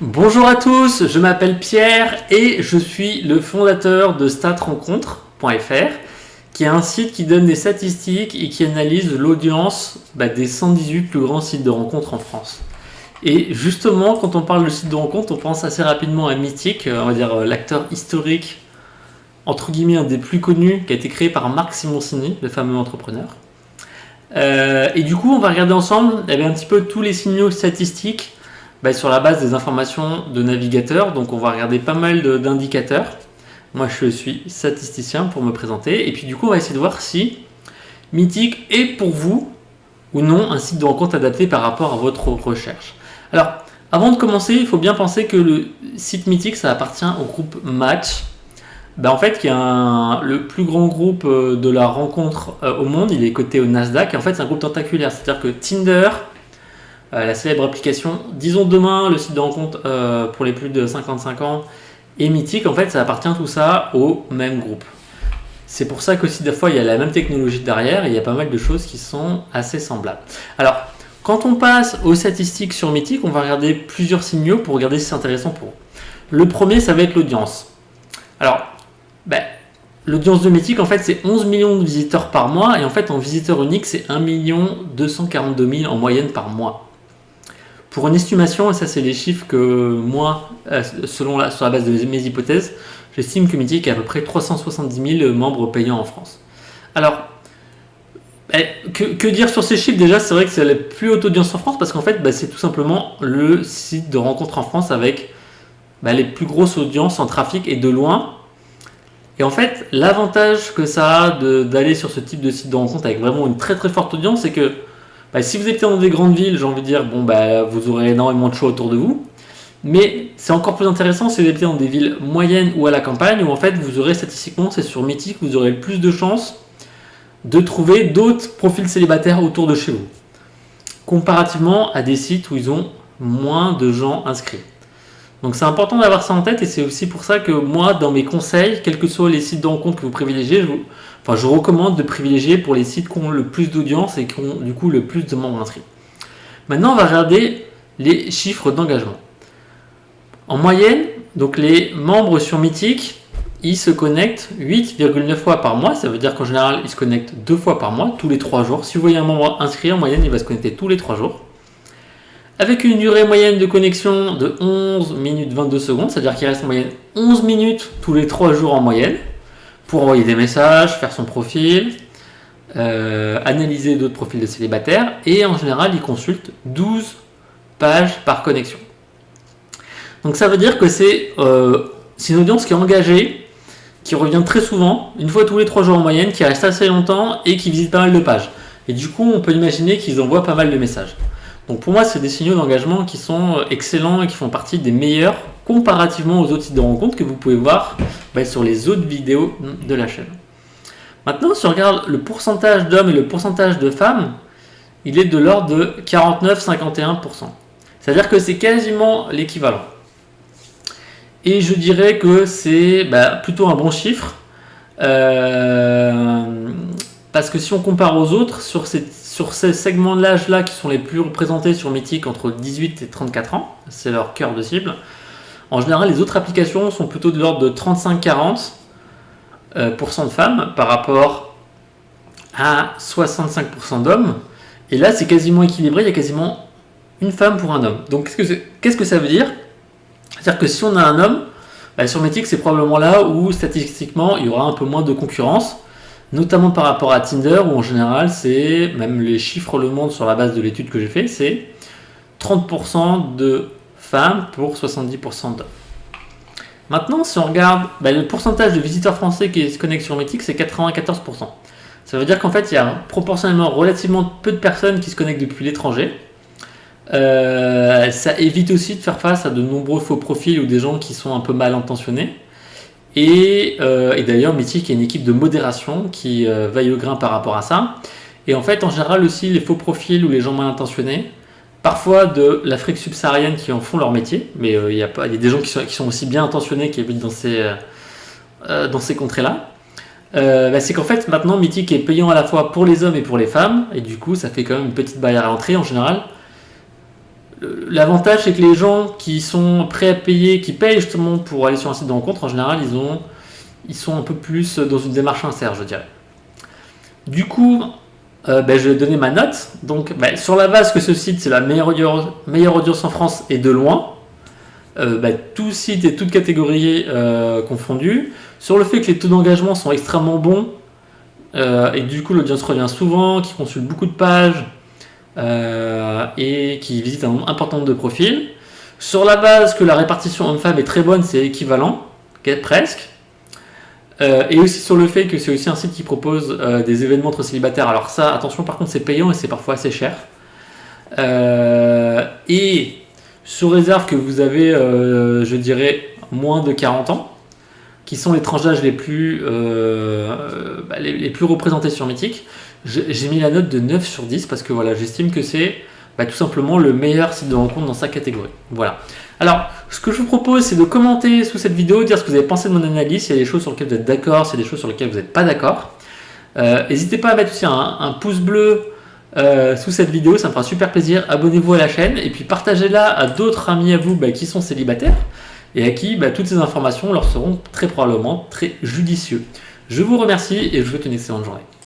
Bonjour à tous, je m'appelle Pierre et je suis le fondateur de StatRencontre.fr, qui est un site qui donne des statistiques et qui analyse l'audience des 118 plus grands sites de rencontres en France. Et justement, quand on parle de site de rencontres, on pense assez rapidement à Mythique, on va dire l'acteur historique, entre guillemets un des plus connus, qui a été créé par Marc Simoncini, le fameux entrepreneur. Et du coup, on va regarder ensemble un petit peu tous les signaux statistiques sur la base des informations de navigateurs. Donc on va regarder pas mal d'indicateurs. Moi je suis statisticien pour me présenter. Et puis du coup on va essayer de voir si Mythique est pour vous ou non un site de rencontre adapté par rapport à votre recherche. Alors avant de commencer, il faut bien penser que le site Mythique ça appartient au groupe Match. En fait, qui est le plus grand groupe de la rencontre au monde. Il est coté au Nasdaq. Et en fait, c'est un groupe tentaculaire. C'est-à-dire que Tinder, la célèbre application, disons demain, le site de rencontre pour les plus de 55 ans, et Mythique, en fait, ça appartient tout ça au même groupe. C'est pour ça qu'aussi des fois, il y a la même technologie derrière et il y a pas mal de choses qui sont assez semblables. Alors, quand on passe aux statistiques sur Mythique, on va regarder plusieurs signaux pour regarder si c'est intéressant pour vous. Le premier, ça va être l'audience. Alors, l'audience de Mythique, en fait, c'est 11 millions de visiteurs par mois et en fait, en visiteur unique, c'est 1 242 000 en moyenne par mois. Pour une estimation, et ça c'est les chiffres que moi, sur la base de mes hypothèses, j'estime que Mythique a à peu près 370 000 membres payants en France. Alors, que dire sur ces chiffres? Déjà, c'est vrai que c'est la plus haute audience en France parce qu'en fait, c'est tout simplement le site de rencontre en France avec les plus grosses audiences en trafic et de loin. Et en fait, l'avantage que ça a d'aller sur ce type de site de rencontre avec vraiment une très très forte audience, c'est que si vous êtes dans des grandes villes, j'ai envie de dire, vous aurez énormément de choix autour de vous. Mais c'est encore plus intéressant si vous êtes dans des villes moyennes ou à la campagne, où en fait vous aurez statistiquement, c'est sur Mythique, vous aurez le plus de chances de trouver d'autres profils célibataires autour de chez vous, comparativement à des sites où ils ont moins de gens inscrits. Donc c'est important d'avoir ça en tête et c'est aussi pour ça que moi, dans mes conseils, quels que soient les sites de rencontre que vous privilégiez, je recommande de privilégier pour les sites qui ont le plus d'audience et qui ont du coup le plus de membres inscrits. Maintenant, on va regarder les chiffres d'engagement. En moyenne, donc les membres sur Mythique, ils se connectent 8,9 fois par mois. Ça veut dire qu'en général, ils se connectent 2 fois par mois, tous les 3 jours. Si vous voyez un membre inscrit, en moyenne, il va se connecter tous les 3 jours. Avec une durée moyenne de connexion de 11 minutes 22 secondes, c'est-à-dire qu'il reste en moyenne 11 minutes tous les 3 jours en moyenne, pour envoyer des messages, faire son profil, analyser d'autres profils de célibataires, et en général, il consulte 12 pages par connexion. Donc ça veut dire que c'est une audience qui est engagée, qui revient très souvent, une fois tous les 3 jours en moyenne, qui reste assez longtemps et qui visite pas mal de pages. Et du coup, on peut imaginer qu'ils envoient pas mal de messages. Donc pour moi, c'est des signaux d'engagement qui sont excellents et qui font partie des meilleurs comparativement aux autres sites de rencontres que vous pouvez voir sur les autres vidéos de la chaîne. Maintenant, si on regarde le pourcentage d'hommes et le pourcentage de femmes, il est de l'ordre de 49-51%. C'est-à-dire que c'est quasiment l'équivalent. Et je dirais que c'est plutôt un bon chiffre. Parce que si on compare aux autres, sur ces segments de l'âge-là qui sont les plus représentés sur Mythique entre 18 et 34 ans, c'est leur cœur de cible, en général, les autres applications sont plutôt de l'ordre de 35-40% de femmes par rapport à 65% d'hommes. Et là, c'est quasiment équilibré, il y a quasiment une femme pour un homme. Donc, qu'est-ce que ça veut dire? C'est-à-dire que si on a un homme, sur Mythique, c'est probablement là où, statistiquement, il y aura un peu moins de concurrence, notamment par rapport à Tinder, où en général, c'est, même les chiffres le montrent sur la base de l'étude que j'ai fait, c'est 30% de femmes pour 70% d'hommes. Maintenant, si on regarde le pourcentage de visiteurs français qui se connectent sur Mythique, c'est 94%. Ça veut dire qu'en fait, il y a proportionnellement relativement peu de personnes qui se connectent depuis l'étranger. Ça évite aussi de faire face à de nombreux faux profils ou des gens qui sont un peu mal intentionnés. Et d'ailleurs, Mythique est une équipe de modération qui veille au grain par rapport à ça. Et en fait, en général aussi, les faux profils ou les gens mal intentionnés, parfois de l'Afrique subsaharienne qui en font leur métier, mais il y a des gens qui sont aussi bien intentionnés qui habitent dans ces contrées-là. C'est qu'en fait, maintenant, Mythique est payant à la fois pour les hommes et pour les femmes, et du coup, ça fait quand même une petite barrière à l'entrée en général. L'avantage, c'est que les gens qui sont prêts à payer, qui payent justement pour aller sur un site de rencontre, en général, ils sont un peu plus dans une démarche sincère, je dirais. Du coup, je vais donner ma note. Donc, sur la base que ce site, c'est la meilleure audience en France et de loin, tout site et toute catégorie confondue, sur le fait que les taux d'engagement sont extrêmement bons, et du coup l'audience revient souvent, qui consulte beaucoup de pages, et qui visite un nombre important de profils. Sur la base que la répartition homme-femme est très bonne, c'est équivalent, presque. Et aussi sur le fait que c'est aussi un site qui propose des événements entre célibataires. Alors ça, attention, par contre, c'est payant et c'est parfois assez cher. Et sous réserve que vous avez, je dirais, moins de 40 ans, qui sont les tranches d'âge les plus représentés sur Mythique, j'ai mis la note de 9 sur 10 parce que voilà, j'estime que c'est tout simplement le meilleur site de rencontre dans sa catégorie. Voilà. Alors, ce que je vous propose, c'est de commenter sous cette vidéo, dire ce que vous avez pensé de mon analyse, s'il y a des choses sur lesquelles vous êtes d'accord, s'il y a des choses sur lesquelles vous n'êtes pas d'accord. N'hésitez pas à mettre aussi un pouce bleu sous cette vidéo, ça me fera super plaisir. Abonnez-vous à la chaîne et puis partagez-la à d'autres amis à vous qui sont célibataires et à qui toutes ces informations leur seront très probablement très judicieux. Je vous remercie et je vous souhaite une excellente journée.